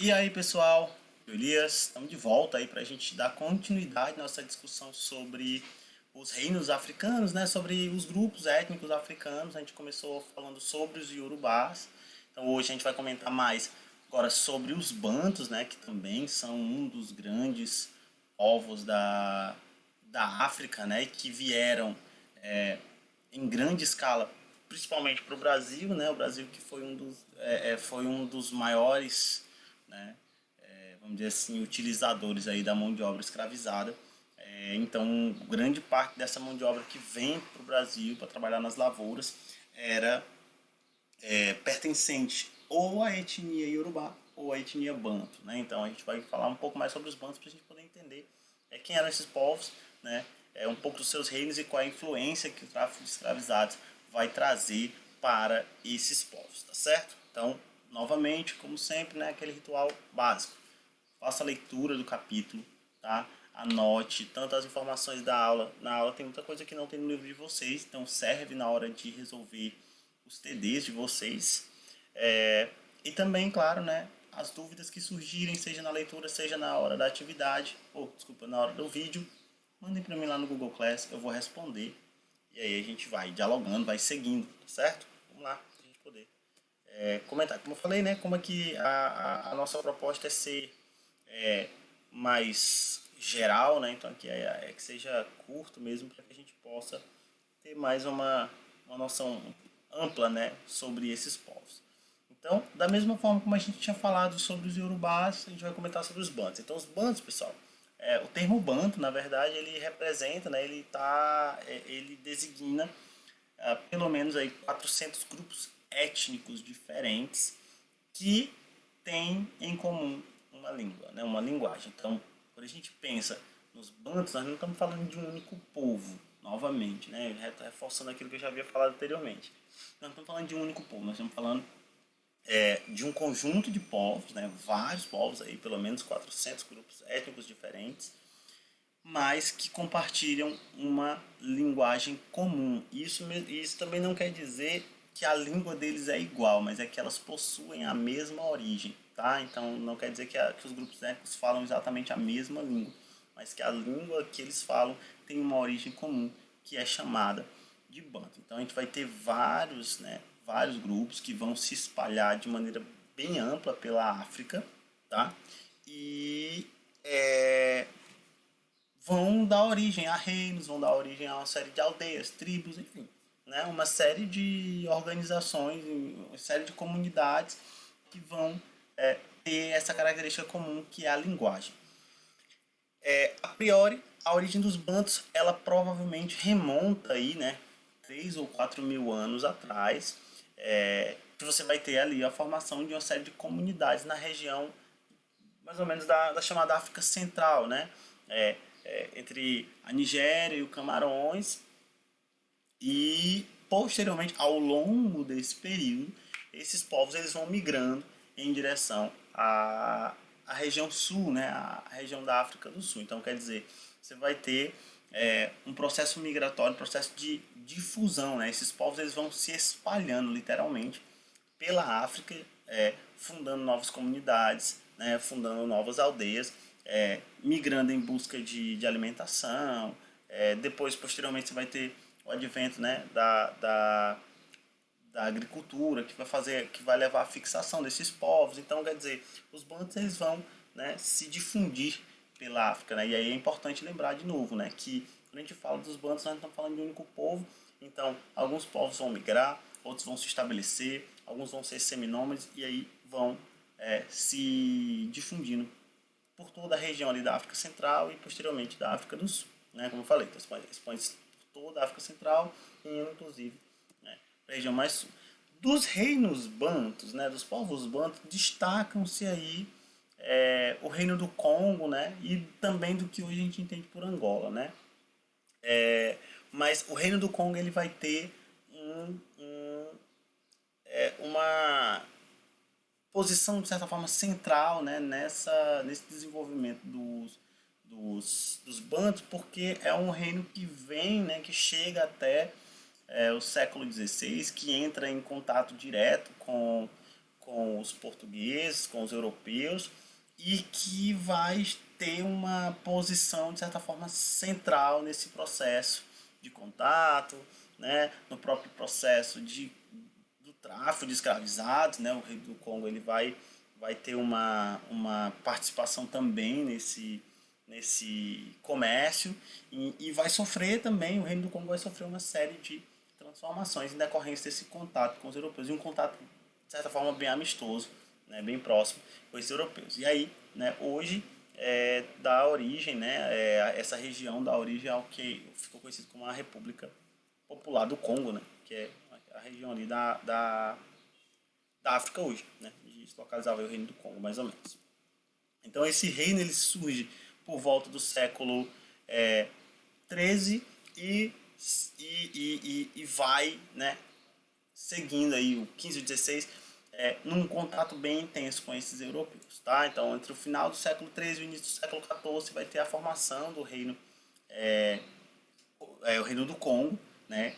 E aí, pessoal, Elias, estamos de volta aí para a gente dar continuidade à nossa discussão sobre os reinos africanos, né? Sobre os grupos étnicos africanos. A gente começou falando sobre os Yorubás. Então hoje a gente vai comentar mais agora sobre os Bantos, né? Que também são um dos grandes povos da África, né? Que vieram em grande escala, principalmente para o Brasil, né? O Brasil que foi um dos maiores, né? Vamos dizer assim, utilizadores aí da mão de obra escravizada. Então, grande parte dessa mão de obra que vem para o Brasil para trabalhar nas lavouras era pertencente ou à etnia Yorubá ou à etnia Banto, né? Então a gente vai falar um pouco mais sobre os Bantos para a gente poder entender quem eram esses povos, né? Um pouco dos seus reinos e qual é a influência que o tráfico de escravizados vai trazer para esses povos, tá certo? Então, novamente, como sempre, né, aquele ritual básico. Faça a leitura do capítulo, tá? Anote tanto as informações da aula. Na aula tem muita coisa que não tem no livro de vocês, então serve na hora de resolver os TDs de vocês. E também, claro, né, as dúvidas que surgirem, seja na leitura, seja na hora da atividade, ou desculpa, na hora do vídeo, mandem para mim lá no Google Class, eu vou responder. E aí a gente vai dialogando, vai seguindo, tá certo? Vamos lá, para a gente poder comentar. Como eu falei, né, como é que a nossa proposta é ser mais geral, né? Então aqui é que seja curto mesmo para que a gente possa ter mais uma noção ampla, né, sobre esses povos. Então, da mesma forma como a gente tinha falado sobre os Yorubás, a gente vai comentar sobre os Bantos. Então, os Bantos, pessoal, o termo Banto, na verdade, ele representa, né, ele designa pelo menos aí 400 grupos étnicos diferentes que têm em comum uma língua, né, uma linguagem. Então, quando a gente pensa nos Bantos, nós não estamos falando de um único povo, novamente, né, reforçando aquilo que eu já havia falado anteriormente. Nós não estamos falando de um único povo, nós estamos falando de um conjunto de povos, né, vários povos, aí, pelo menos 400 grupos étnicos diferentes, mas que compartilham uma linguagem comum. Isso também não quer dizer que a língua deles é igual, mas é que elas possuem a mesma origem, tá? Então não quer dizer que os grupos étnicos falam exatamente a mesma língua, mas que a língua que eles falam tem uma origem comum, que é chamada de Banto. Então a gente vai ter vários grupos que vão se espalhar de maneira bem ampla pela África, tá? E vão dar origem a reinos, vão dar origem a uma série de aldeias, tribos, enfim, né? Uma série de organizações, uma série de comunidades que vão ter essa característica comum que é a linguagem. A priori, a origem dos Bantos, ela provavelmente remonta aí, né, 3 ou 4 mil anos atrás, que você vai ter ali a formação de uma série de comunidades na região mais ou menos da chamada África Central, né? Entre a Nigéria e o Camarões, e posteriormente, ao longo desse período, esses povos eles vão migrando em direção à região sul, né? A região da África do Sul. Então, quer dizer, você vai ter um processo migratório, um processo de difusão, né? Esses povos eles vão se espalhando literalmente pela África, fundando novas comunidades, né, fundando novas aldeias, migrando em busca de alimentação. Depois, posteriormente, você vai ter o advento, né, da agricultura que vai levar à fixação desses povos. Então, quer dizer, os bantos eles vão, né, se difundir pela África, né? E aí é importante lembrar de novo, né, que quando a gente fala dos bantos, nós não estamos falando de um único povo. Então, alguns povos vão migrar, outros vão se estabelecer, alguns vão ser seminômades e aí vão se difundindo por toda a região ali da África Central e posteriormente da África do Sul, né? Como eu falei, então expõe por toda a África Central e inclusive, né, a região mais sul. Dos reinos bantos, né, dos povos bantos, destacam-se aí o reino do Congo, né, e também do que hoje a gente entende por Angola, né. Mas o reino do Congo ele vai ter uma posição de certa forma central, né, nesse desenvolvimento dos bantos, porque é um reino que vem, né, que chega até o século XVI, que entra em contato direto com os portugueses, com os europeus, e que vai ter uma posição, de certa forma, central nesse processo de contato, né, no próprio processo do tráfico de escravizados, né, o rei do Congo ele vai ter uma participação também nesse comércio e vai sofrer também, o reino do Congo vai sofrer uma série de transformações em decorrência desse contato com os europeus, e um contato, de certa forma, bem amistoso, né, bem próximo com esses europeus. E aí, né, hoje, dá origem, né, essa região dá origem ao que ficou conhecido como a República Popular do Congo, né, que é a região ali da África hoje, né, e se localizava o reino do Congo, mais ou menos. Então esse reino ele surge por volta do século 13 e vai, né, seguindo aí o 15 e 16 num contato bem intenso com esses europeus, tá? Então entre o final do século 13 e o início do século 14 vai ter a formação do reino o reino do Congo, né?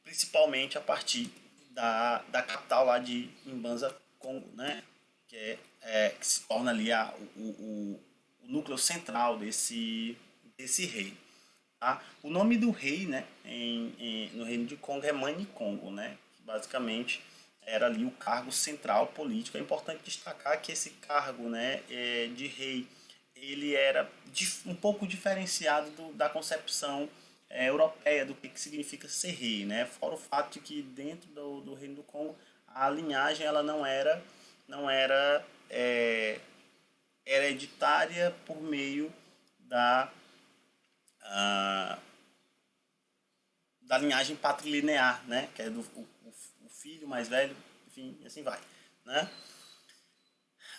Principalmente a partir da capital lá de Mbanza Congo, né? Que se torna ali o núcleo central desse rei. Tá? O nome do rei, né, no reino de Congo é Mani Congo, né? Que basicamente era ali o cargo central político. É importante destacar que esse cargo, né, de rei ele era um pouco diferenciado da concepção europeia do que significa ser rei, né? Fora o fato de que dentro do reino do Congo a linhagem ela não era hereditária por meio da da linhagem patrilinear, né? Que é o filho mais velho, enfim, e assim vai, né?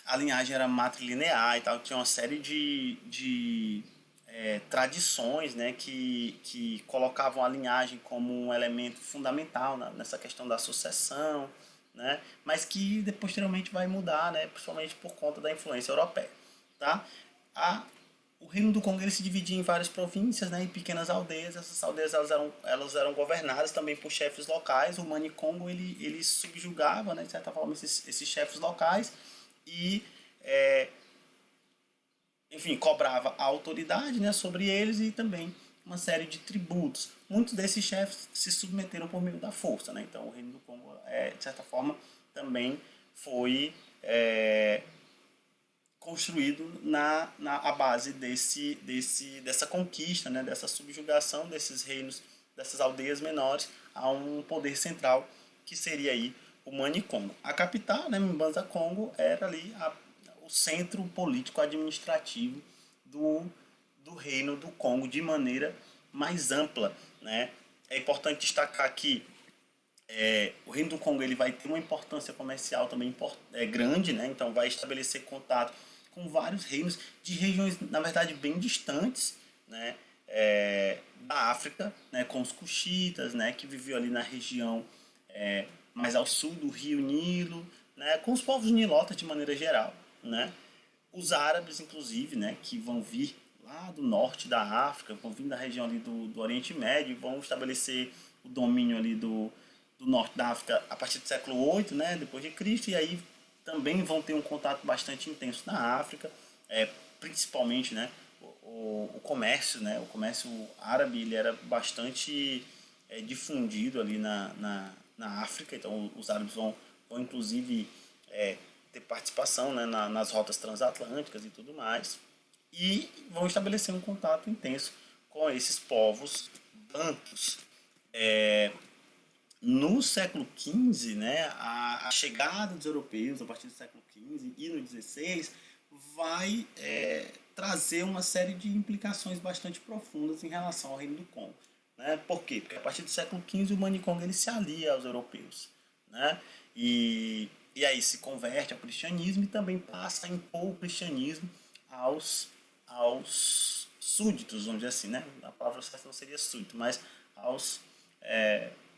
A linhagem era matrilinear e tal, tinha uma série de tradições, né, que colocavam a linhagem como um elemento fundamental nessa questão da sucessão, né, mas que posteriormente vai mudar, né, principalmente por conta da influência europeia. Tá? O Reino do Congo ele se dividia em várias províncias, né, em pequenas aldeias. Essas aldeias elas eram governadas também por chefes locais. O Mani Congo ele subjugava, né, de certa forma, esses chefes locais e enfim, cobrava a autoridade, né, sobre eles e também uma série de tributos. Muitos desses chefes se submeteram por meio da força, né? Então o Reino do Congo, de certa forma, também foi construído a base dessa conquista, né, dessa subjugação desses reinos, dessas aldeias menores a um poder central que seria aí o Mani Congo. A capital, né, Mbanza Congo, era ali o centro político administrativo do reino do Congo de maneira mais ampla, né? É importante destacar que o reino do Congo ele vai ter uma importância comercial também grande, né? Então vai estabelecer contato com vários reinos de regiões, na verdade, bem distantes, né? Da África, né? Com os cuxitas, né? Que viviam ali na região mais ao sul do rio Nilo, né? Com os povos nilotas de maneira geral, né? Os árabes, inclusive, né? Que vão vir lá do norte da África, vão vir da região ali do Oriente Médio, vão estabelecer o domínio ali do norte da África a partir do século 8, né, depois de Cristo, e aí também vão ter um contato bastante intenso na África, principalmente, né, o comércio, né, o comércio árabe ele era bastante difundido ali na África, então os árabes vão inclusive ter participação, né, nas rotas transatlânticas e tudo mais, e vão estabelecer um contato intenso com esses povos bantus. No século XV, né, a chegada dos europeus a partir do século XV e no XVI vai trazer uma série de implicações bastante profundas em relação ao Reino do Congo. Né? Por quê? Porque a partir do século XV o Mani Congo ele se alia aos europeus. Né? E aí se converte ao cristianismo e também passa a impor o cristianismo aos súditos, vamos dizer assim. Né? A palavra certa não seria súdito, mas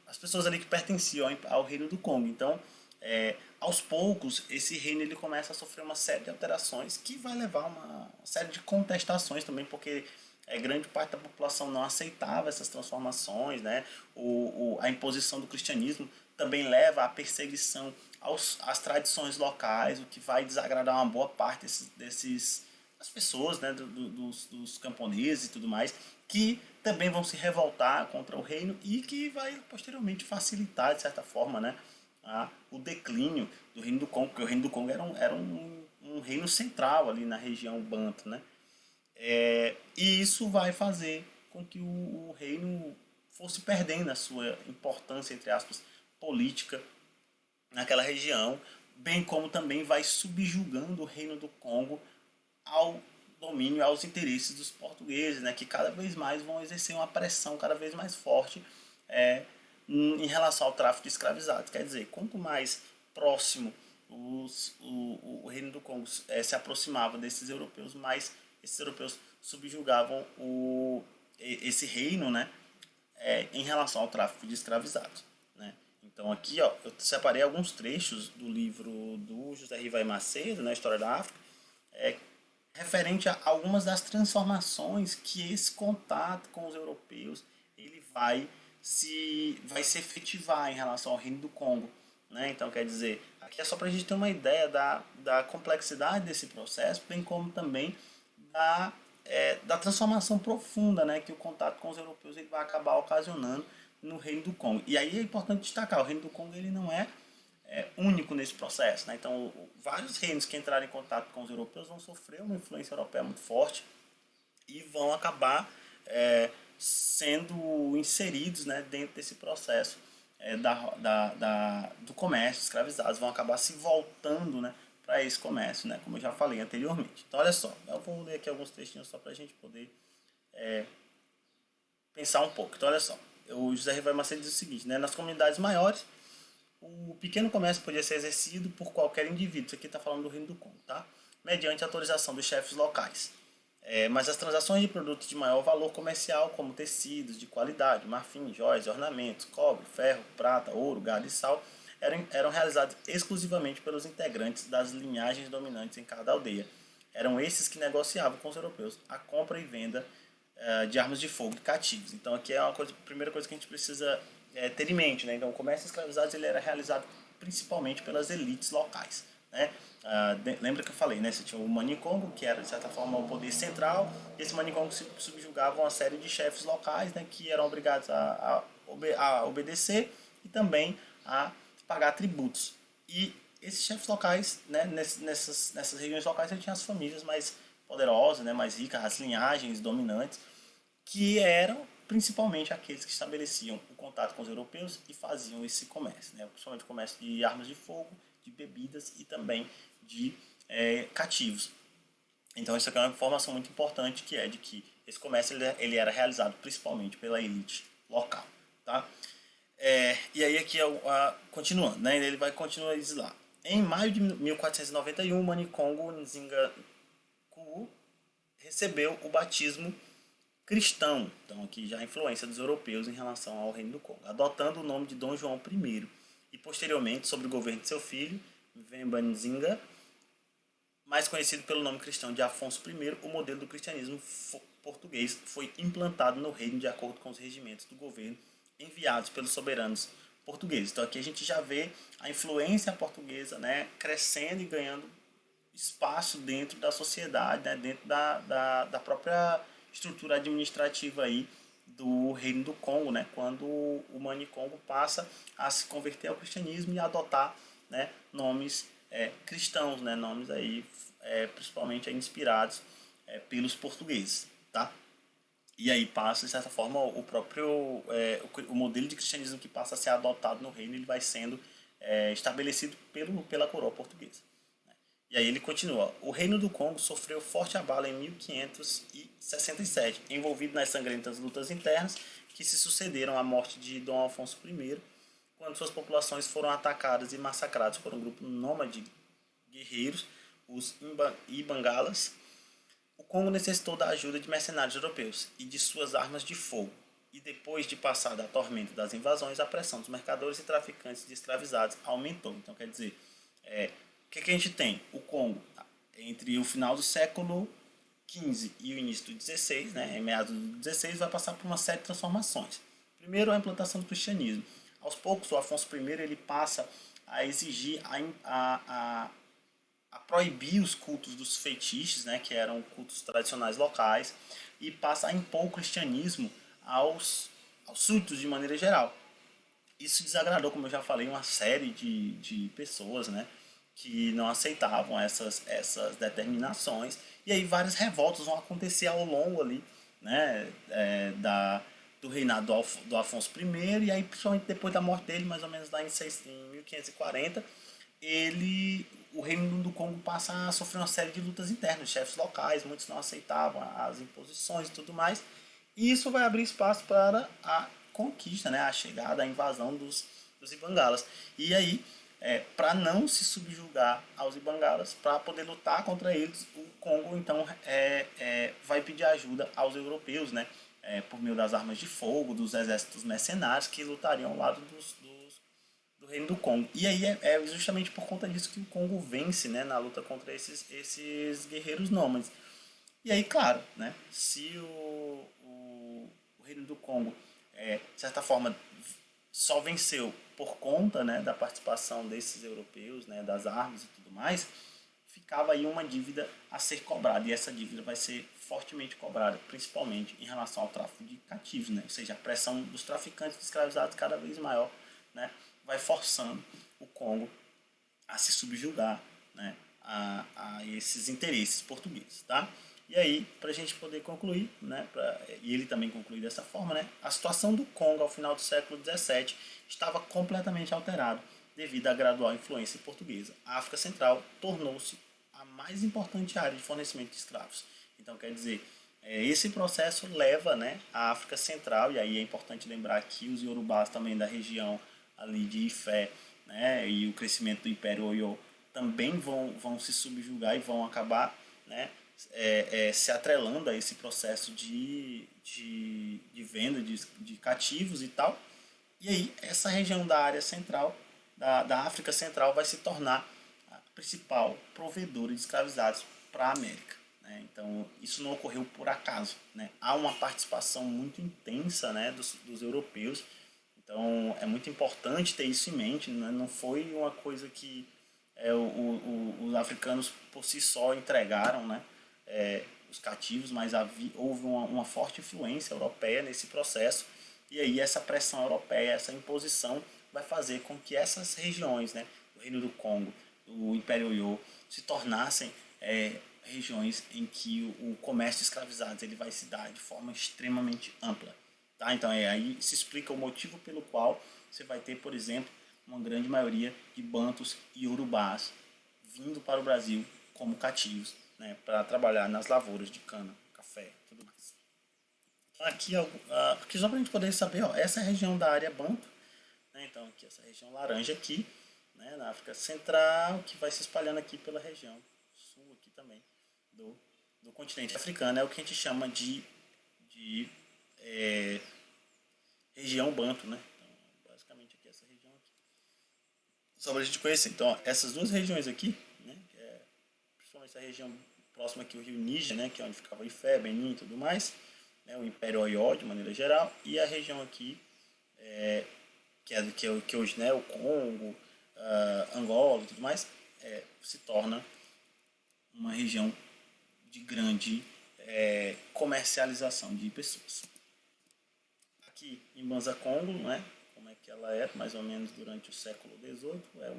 as pessoas ali que pertenciam ao reino do Congo. Então, aos poucos, esse reino ele começa a sofrer uma série de alterações que vai levar a uma série de contestações também, porque grande parte da população não aceitava essas transformações, né? A imposição do cristianismo também leva à perseguição às tradições locais, o que vai desagradar uma boa parte das pessoas, né, dos camponeses e tudo mais, que também vão se revoltar contra o reino e que vai posteriormente facilitar, de certa forma, né, o declínio do Reino do Congo, porque o Reino do Congo era um reino central ali na região Banto, né? E isso vai fazer com que o reino fosse perdendo a sua importância, entre aspas, política naquela região, bem como também vai subjugando o Reino do Congo ao domínio, aos interesses dos portugueses, né, que cada vez mais vão exercer uma pressão cada vez mais forte em relação ao tráfico de escravizados. Quer dizer, quanto mais próximo o Reino do Congo se aproximava desses europeus, mais esses europeus subjugavam esse reino, né, em relação ao tráfico de escravizados, né? Então aqui, ó, eu separei alguns trechos do livro do José Rivaí Macedo, na História da África, referente a algumas das transformações que esse contato com os europeus ele vai se efetivar em relação ao Reino do Congo, né? Então, quer dizer, aqui é só para a gente ter uma ideia da complexidade desse processo, bem como também da transformação profunda, né, que o contato com os europeus ele vai acabar ocasionando no Reino do Congo. E aí é importante destacar, o Reino do Congo ele não é único nesse processo, né? Então, vários reinos que entraram em contato com os europeus vão sofrer uma influência europeia muito forte e vão acabar sendo inseridos, né, dentro desse processo do comércio, escravizados, vão acabar se voltando, né, para esse comércio, né, como eu já falei anteriormente. Então, olha só, eu vou ler aqui alguns textinhos só para a gente poder pensar um pouco. Então, olha só, o José Rivaí Macedo diz o seguinte, né, nas comunidades maiores, o pequeno comércio podia ser exercido por qualquer indivíduo, isso aqui está falando do Reino do Congo, tá? Mediante autorização dos chefes locais. Mas as transações de produtos de maior valor comercial, como tecidos de qualidade, marfim, joias, ornamentos, cobre, ferro, prata, ouro, gado e sal, eram realizadas exclusivamente pelos integrantes das linhagens dominantes em cada aldeia. Eram esses que negociavam com os europeus a compra e venda de armas de fogo e cativos. Então aqui é a primeira coisa que a gente precisa ter em mente, né? Então o comércio de escravizados ele era realizado principalmente pelas elites locais, né? Lembra que eu falei, né? Você tinha o Manicongo, que era de certa forma o poder central, e esse Manicongo se subjugava uma série de chefes locais, né, que eram obrigados a obedecer e também a pagar tributos. E esses chefes locais, né, nessas regiões locais, você tinha as famílias mais poderosas, né, mais ricas, as linhagens dominantes, que eram principalmente aqueles que estabeleciam o contato com os europeus e faziam esse comércio, né, principalmente o comércio de armas de fogo, de bebidas e também de cativos. Então isso aqui é uma informação muito importante, que é de que esse comércio ele era realizado principalmente pela elite local, tá? E aí aqui continuando, né? Ele vai continuar diz lá. Em maio de 1491, Manicongo Nzingaku recebeu o batismo cristão, então aqui já a influência dos europeus em relação ao Reino do Congo, adotando o nome de Dom João I e posteriormente, sob o governo de seu filho, Vemba Nzinga, mais conhecido pelo nome cristão de Afonso I, o modelo do cristianismo português foi implantado no reino de acordo com os regimentos do governo enviados pelos soberanos portugueses. Então aqui a gente já vê a influência portuguesa, né, crescendo e ganhando espaço dentro da sociedade, né, dentro da própria estrutura administrativa aí do Reino do Congo, né, quando o Manicongo passa a se converter ao cristianismo e adotar, né, nomes cristãos, né, nomes aí principalmente aí inspirados pelos portugueses, tá? E aí passa, de certa forma, o próprio o modelo de cristianismo que passa a ser adotado no reino, ele vai sendo estabelecido pela coroa portuguesa. Né? E aí ele continua. O Reino do Congo sofreu forte abalo em 1567, envolvido nas sangrentas lutas internas que se sucederam à morte de Dom Afonso I, quando suas populações foram atacadas e massacradas por um grupo nômade de guerreiros, os Ibangalas. O Congo necessitou da ajuda de mercenários europeus e de suas armas de fogo, e depois de passar da tormenta das invasões, a pressão dos mercadores e traficantes de escravizados aumentou. Então, quer dizer, o que a gente tem? O Congo, entre o final do século XV e o início do XVI, né, em meados do XVI, vai passar por uma série de transformações. Primeiro, a implantação do cristianismo. Aos poucos, o Afonso I ele passa a exigir, a proibir os cultos dos fetiches, né, que eram cultos tradicionais locais, e passa a impor o cristianismo aos súditos de maneira geral. Isso desagradou, como eu já falei, uma série de pessoas, né, que não aceitavam essas determinações. E aí várias revoltas vão acontecer ao longo ali, né, do reinado do Afonso I, e aí principalmente depois da morte dele, mais ou menos lá em 1540, o reino do Congo passa a sofrer uma série de lutas internas, chefes locais, muitos não aceitavam as imposições e tudo mais, e isso vai abrir espaço para a conquista, né, a chegada, a invasão dos Ibangalas. E aí, para não se subjugar aos Ibangalas, para poder lutar contra eles, o Congo então vai pedir ajuda aos europeus, né, por meio das armas de fogo, dos exércitos mercenários que lutariam ao lado do reino do Congo. E aí é justamente por conta disso que o Congo vence, né, na luta contra esses guerreiros nômades. E aí, claro, né, se o reino do Congo, de certa forma, só venceu por conta, né, da participação desses europeus, né, das armas e tudo mais, ficava aí uma dívida a ser cobrada. E essa dívida vai ser fortemente cobrada, principalmente em relação ao tráfico de cativos, né? Ou seja, a pressão dos traficantes de escravizados cada vez maior, né, vai forçando o Congo a se subjugar, né, a esses interesses portugueses, tá? E aí, para a gente poder concluir, né, e ele também concluir dessa forma, né, a situação do Congo ao final do século XVII estava completamente alterada devido à gradual influência portuguesa. A África Central tornou-se a mais importante área de fornecimento de escravos. Então, quer dizer, esse processo leva, né, a África Central, e aí é importante lembrar que os iorubás também da região ali de Ifé, né, e o crescimento do Império Oyo também vão se subjugar e vão acabar, né, se atrelando a esse processo de venda de cativos e tal. E aí essa região da área central, da África Central, vai se tornar a principal provedora de escravizados para a América. Né? Então isso não ocorreu por acaso. Né? Há uma participação muito intensa, né, dos europeus. Então é muito importante ter isso em mente. Né? Não foi uma coisa que os africanos por si só entregaram, né, os cativos, mas houve uma forte influência europeia nesse processo. E aí essa pressão europeia, essa imposição vai fazer com que essas regiões, né, o Reino do Congo, o Império Oyo, se tornassem regiões em que o comércio de escravizados ele vai se dar de forma extremamente ampla. Tá? Então aí se explica o motivo pelo qual você vai ter, por exemplo, uma grande maioria de bantus e urubás vindo para o Brasil como cativos, né, para trabalhar nas lavouras de cana, café e tudo mais. Aqui só para a gente poder saber, ó, essa é a região da área banto, né, então aqui essa região laranja aqui, né, na África Central, que vai se espalhando aqui pela região sul aqui também do continente africano, é o que a gente chama de região banto, né? Então, basicamente aqui essa região aqui. Só para a gente conhecer. Então, ó, essas duas regiões aqui, né, que principalmente essa região próxima aqui, o rio Níger, né, que é onde ficava Ifé, Benin e tudo mais, né, o Império Oió, de maneira geral, e a região aqui, que hoje, né, o Congo, Angola e tudo mais, se torna uma região de grande comercialização de pessoas. Aqui em Banza Congo, né, como é que ela era, mais ou menos durante o século XVIII, é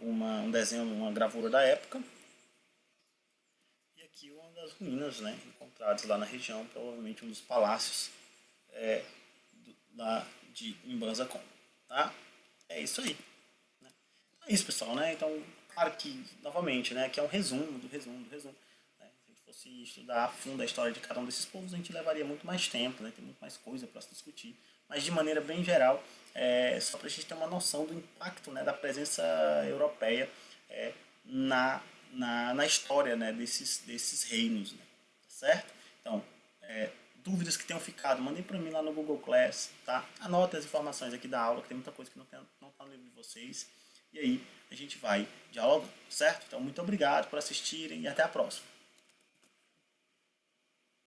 um desenho, uma gravura da época. E aqui uma das ruínas, né, encontradas lá na região, provavelmente um dos palácios lá de Mbanza Congo. Tá? É isso aí. Né? É isso, pessoal. Né? Então, claro que, novamente, né, aqui é um resumo do resumo. Né? Se a gente fosse estudar a fundo a história de cada um desses povos, a gente levaria muito mais tempo, né? Tem muito mais coisa para se discutir. Mas, de maneira bem geral, só para a gente ter uma noção do impacto, né, da presença europeia na história, né, desses reinos. Né? Tá certo? Então, dúvidas que tenham ficado, mandem para mim lá no Google Class, tá? Anotem as informações aqui da aula, que tem muita coisa que não está no livro de vocês. E aí a gente vai dialogando, certo? Então, muito obrigado por assistirem e até a próxima.